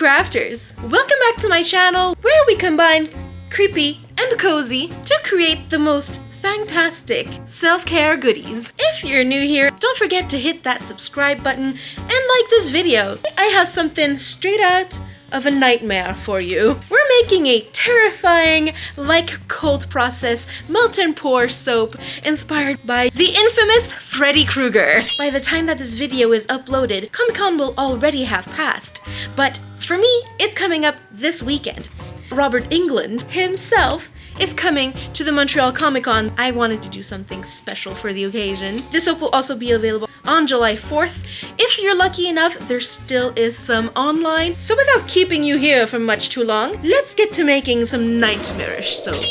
crafters! Welcome back to my channel where we combine creepy and cozy to create the most fantastic self-care goodies. If you're new here, don't forget to hit that subscribe button and like this video. I have something straight out of a nightmare for you. We're making a terrifying, like cold process, melt and pour soap inspired by the infamous Freddy Krueger. By the time that this video is uploaded, Comic-Con will already have passed, but for me, it's coming up this weekend. Robert Englund himself is coming to the Montreal Comic-Con. I wanted to do something special for the occasion. This soap will also be available on July 4th. If you're lucky enough, there still is some online. So without keeping you here for much too long, let's get to making some nightmarish soap.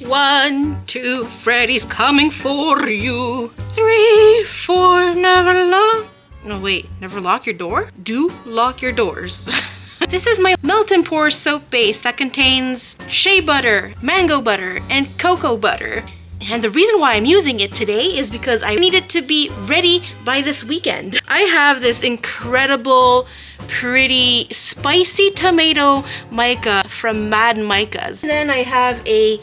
1, 2, Freddy's coming for you. 3, 4, never lock. No, wait, never lock your door? Do lock your doors. This is my melt and pour soap base that contains shea butter, mango butter, and cocoa butter. And the reason why I'm using it today is because I need it to be ready by this weekend. I have this incredible, pretty, spicy tomato mica from Mad Micas. And then I have a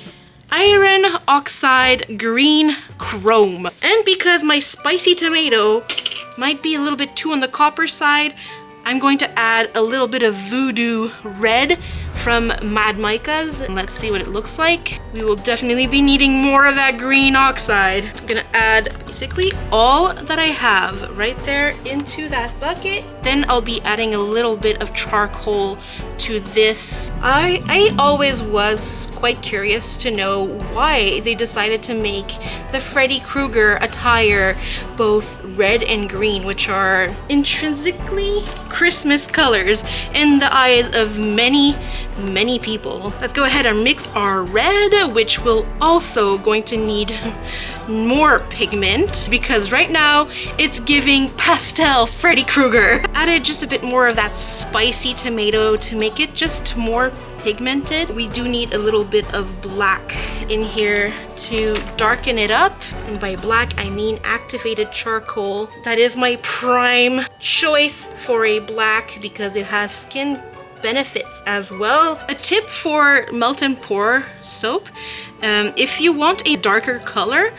iron oxide green chrome. And because my spicy tomato might be a little bit too on the copper side, I'm going to add a little bit of voodoo red from Mad Micas, and let's see what it looks like. We will definitely be needing more of that green oxide. I'm gonna add basically all that I have right there into that bucket. Then I'll be adding a little bit of charcoal to this. I always was quite curious to know why they decided to make the Freddy Krueger attire both red and green, which are intrinsically Christmas colors in the eyes of many people. Let's go ahead and mix our red, which will also going to need more pigment because right now it's giving pastel Freddy Krueger. Added just a bit more of that spicy tomato to make it just more pigmented. We do need a little bit of black in here to darken it up, and by black I mean activated charcoal. That is my prime choice for a black because it has skin benefits as well. A tip for melt and pour soap, if you want a darker color,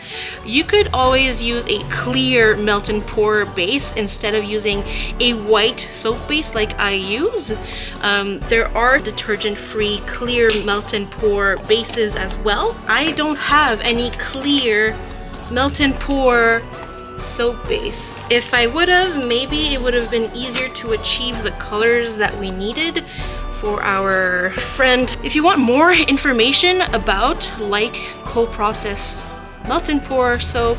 you could always use a clear melt and pour base instead of using a white soap base like I use. There are detergent-free clear melt and pour bases as well. I don't have any clear melt and pour soap base. If I would have, maybe it would have been easier to achieve the colors that we needed for our friend. If you want more information about like cold process melt and pour soap,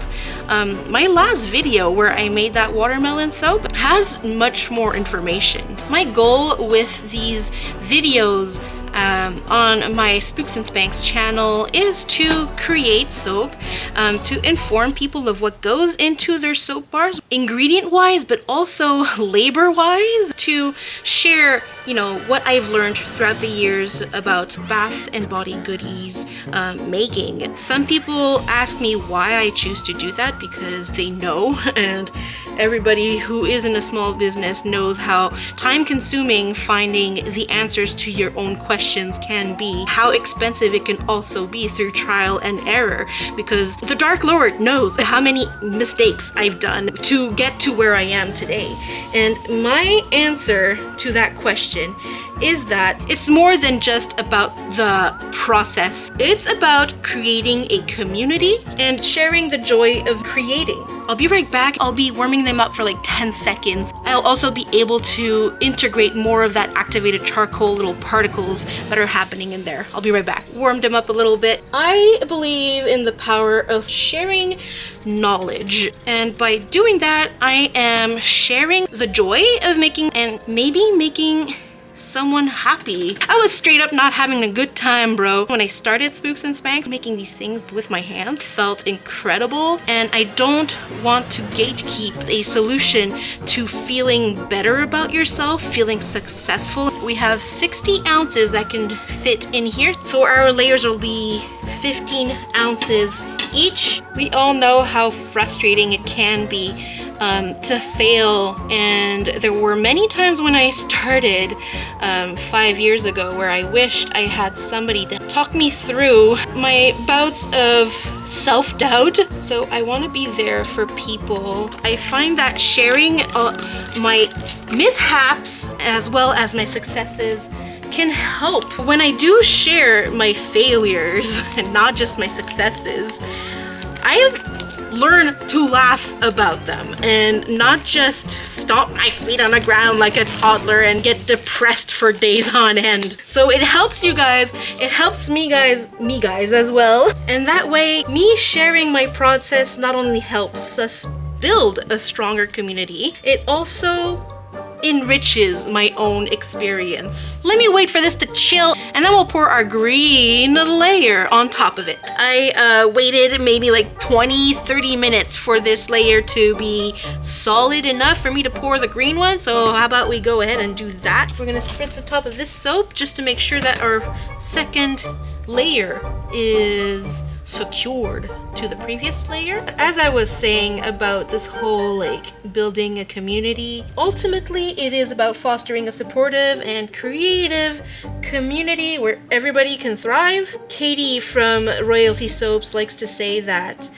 my last video where I made that watermelon soap has much more information. My goal with these videos on my Spooks and Spanks channel is to create soap to inform people of what goes into their soap bars, ingredient wise, but also labor wise, to share, you know, what I've learned throughout the years about bath and body goodies making. Some people ask me why I choose to do that because they know, and everybody who is in a small business knows how time consuming finding the answers to your own questions can be, how expensive it can also be through trial and error, because the Dark Lord knows how many mistakes I've done to get to where I am today. And my answer to that question is that it's more than just about the process. It's about creating a community and sharing the joy of creating. I'll be right back. I'll be warming them up for like 10 seconds. I'll also be able to integrate more of that activated charcoal little particles that are happening in there. I'll be right back. Warmed them up a little bit. I believe in the power of sharing knowledge. And by doing that, I am sharing the joy of making and maybe making someone happy. I was straight up not having a good time, bro. When I started Spooks and Spanks, making these things with my hands felt incredible, and I don't want to gatekeep a solution to feeling better about yourself, feeling successful. We have 60 ounces that can fit in here, so our layers will be 15 ounces each. We all know how frustrating it can be to fail, and there were many times when I started 5 years ago where I wished I had somebody to talk me through my bouts of self-doubt. So I want to be there for people. I find that sharing my mishaps as well as my successes can help. When I do share my failures and not just my successes, I learn to laugh about them and not just stomp my feet on the ground like a toddler and get depressed for days on end. So it helps you guys, it helps me guys as well. And that way, me sharing my process not only helps us build a stronger community, it also enriches my own experience. Let me wait for this to chill, and then we'll pour our green layer on top of it. I waited maybe like 20-30 minutes for this layer to be solid enough for me to pour the green one, so how about we go ahead and do that. We're gonna spritz the top of this soap just to make sure that our second layer is secured to the previous layer. As I was saying about this whole like building a community, ultimately it is about fostering a supportive and creative community where everybody can thrive. Katie from Royalty Soaps likes to say that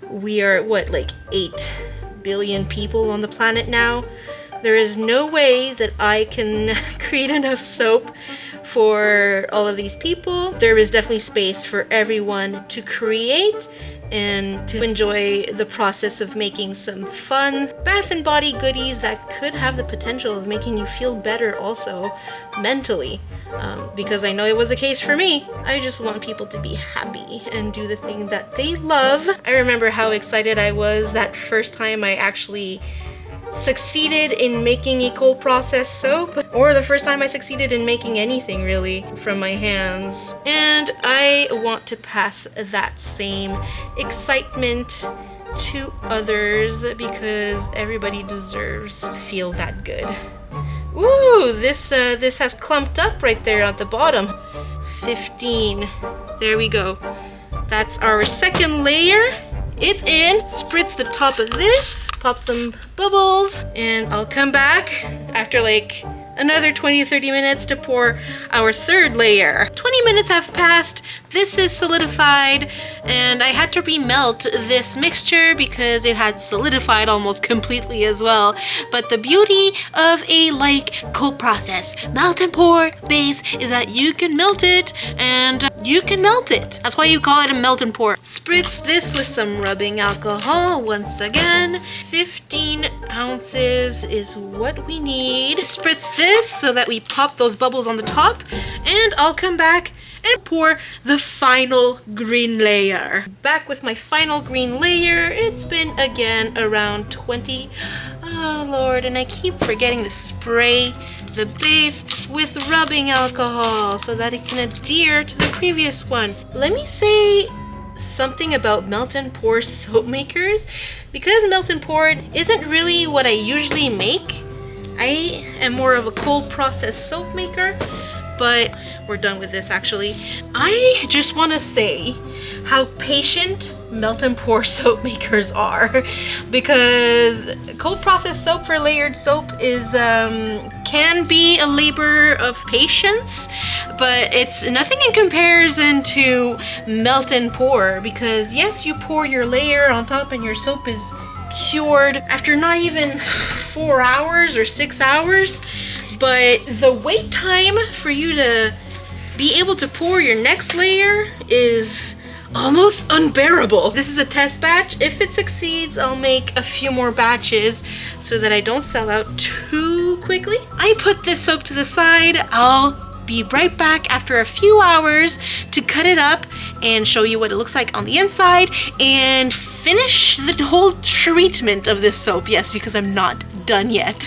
we are what, like 8 billion people on the planet now. There is no way that I can create enough soap for all of these people. There is definitely space for everyone to create and to enjoy the process of making some fun bath and body goodies that could have the potential of making you feel better also mentally. Because I know it was the case for me. I just want people to be happy and do the thing that they love. I remember how excited I was that first time I actually succeeded in making a cold process soap, or the first time I succeeded in making anything really from my hands. And I want to pass that same excitement to others because everybody deserves to feel that good. Ooh, this has clumped up right there at the bottom. 15. There we go. That's our second layer. It's in. Spritz the top of this, pop some bubbles, and I'll come back after like another 20-30 minutes to pour our third layer. 20 minutes have passed. This is solidified, and I had to remelt this mixture because it had solidified almost completely as well. But the beauty of a like cold process melt and pour base is that you can melt it and you can melt it. That's why you call it a melt and pour. Spritz this with some rubbing alcohol once again. 15 ounces is what we need. Spritz this so that we pop those bubbles on the top, and I'll come back and pour the final green layer. Back with my final green layer. It's been again around 20. Oh Lord, and I keep forgetting to spray the base with rubbing alcohol so that it can adhere to the previous one. Let me say something about melt and pour soap makers. Because melt and pour isn't really what I usually make, I am more of a cold process soap maker, but we're done with this actually. I just want to say how patient melt and pour soap makers are, because cold process soap for layered soap is can be a labor of patience, but it's nothing in comparison to melt and pour, because yes, you pour your layer on top and your soap is cured after not even 4 hours or 6 hours, but the wait time for you to be able to pour your next layer is almost unbearable. This is a test batch. If it succeeds, I'll make a few more batches so that I don't sell out too quickly. I put this soap to the side. I'll be right back after a few hours to cut it up and show you what it looks like on the inside and finish the whole treatment of this soap. Yes, because I'm not done yet.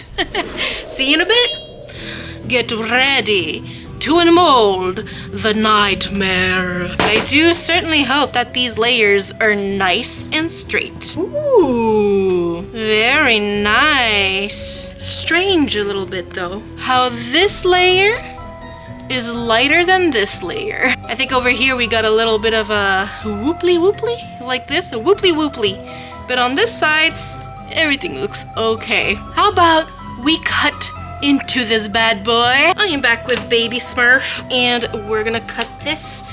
See you in a bit. Get ready to unmold the nightmare. I do certainly hope that these layers are nice and straight. Ooh, very nice. Strange a little bit though, how this layer is lighter than this layer. I think over here we got a little bit of a whooply like this, a whooply. But on this side, everything looks okay. How about we cut into this bad boy? I am back with Baby Smurf, and we're gonna cut this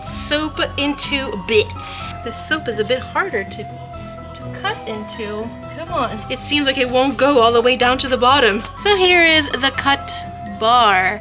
soap into bits. This soap is a bit harder to cut into. Come on. It seems like it won't go all the way down to the bottom. So here is the cut bar.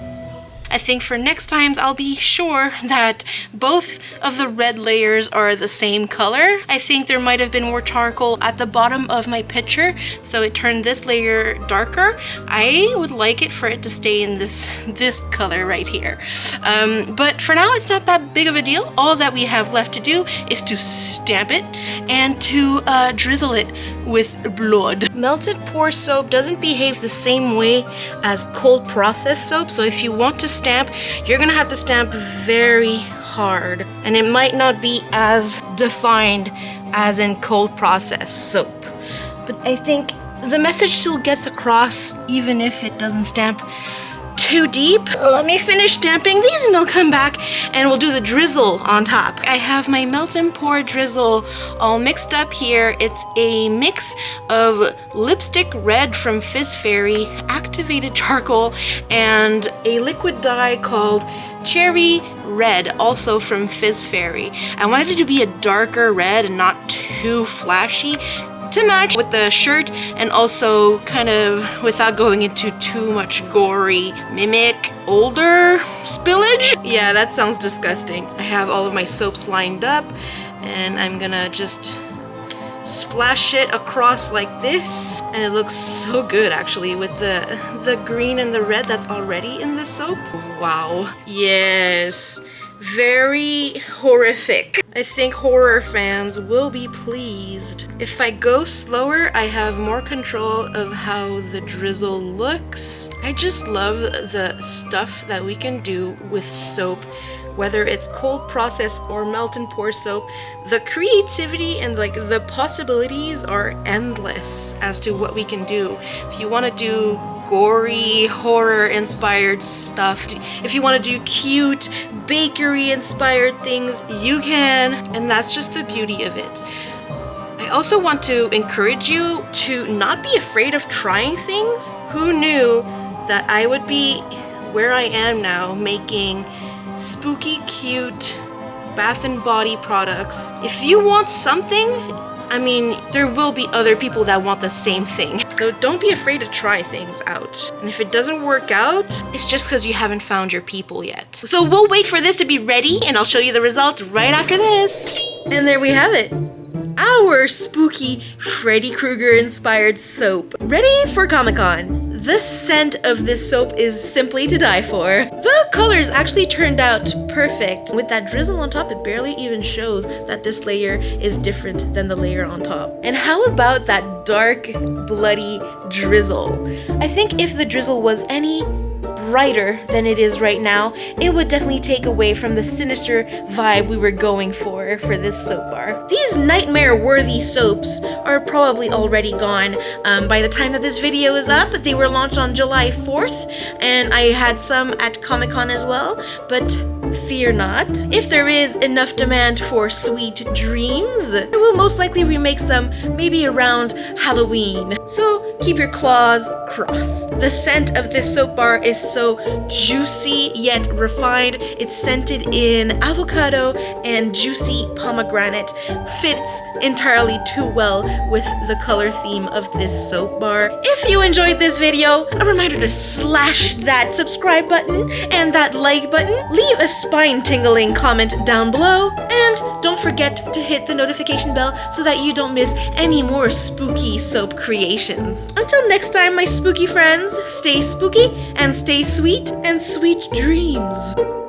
I think for next times I'll be sure that both of the red layers are the same color. I think there might have been more charcoal at the bottom of my picture, so it turned this layer darker. I would like it for it to stay in this color right here. But for now, it's not that big of a deal. All that we have left to do is to stamp it and to drizzle it with blood. Melted pour soap doesn't behave the same way as cold process soap, so if you want to stamp, you're gonna have to stamp very hard, and it might not be as defined as in cold process soap. But I think the message still gets across even if it doesn't stamp too deep. Let me finish stamping these and I'll come back and we'll do the drizzle on top. I have my melt and pour drizzle all mixed up here. It's a mix of lipstick red from Fizz Fairy, activated charcoal, and a liquid dye called Cherry Red, also from Fizz Fairy. I wanted it to be a darker red and not too flashy to match with the shirt, and also kind of without going into too much gory mimic older spillage. Yeah, that sounds disgusting. I have all of my soaps lined up and I'm gonna just splash it across like this, and it looks so good actually with the green and the red that's already in the soap. Wow. Yes. Very horrific. I think horror fans will be pleased. If I go slower, I have more control of how the drizzle looks. I just love the stuff that we can do with soap, whether it's cold process or melt and pour soap. The creativity and like the possibilities are endless as to what we can do. If you want to do gory, horror-inspired stuff, if you want to do cute, bakery-inspired things, you can, and that's just the beauty of it. I also want to encourage you to not be afraid of trying things. Who knew that I would be where I am now, making spooky, cute bath and body products? If you want something, I mean, there will be other people that want the same thing. So don't be afraid to try things out. And if it doesn't work out, it's just because you haven't found your people yet. So we'll wait for this to be ready and I'll show you the result right after this. And there we have it. Our spooky Freddy Krueger-inspired soap. Ready for Comic-Con. The scent of this soap is simply to die for. The colors actually turned out perfect. With that drizzle on top, it barely even shows that this layer is different than the layer on top. And how about that dark, bloody drizzle? I think if the drizzle was any brighter than it is right now, it would definitely take away from the sinister vibe we were going for this soap bar. These nightmare-worthy soaps are probably already gone by the time that this video is up. They were launched on July 4th, and I had some at Comic-Con as well, but fear not. If there is enough demand for sweet dreams, I will most likely remake some maybe around Halloween. So keep your claws crossed. The scent of this soap bar is so juicy yet refined. It's scented in avocado and juicy pomegranate. Fits entirely too well with the color theme of this soap bar. If you enjoyed this video, a reminder to slash that subscribe button and that like button. Leave a spine-tingling comment down below, and don't forget to hit the notification bell so that you don't miss any more spooky soap creations. Until next time, my spooky friends, stay spooky and stay sweet, and sweet dreams.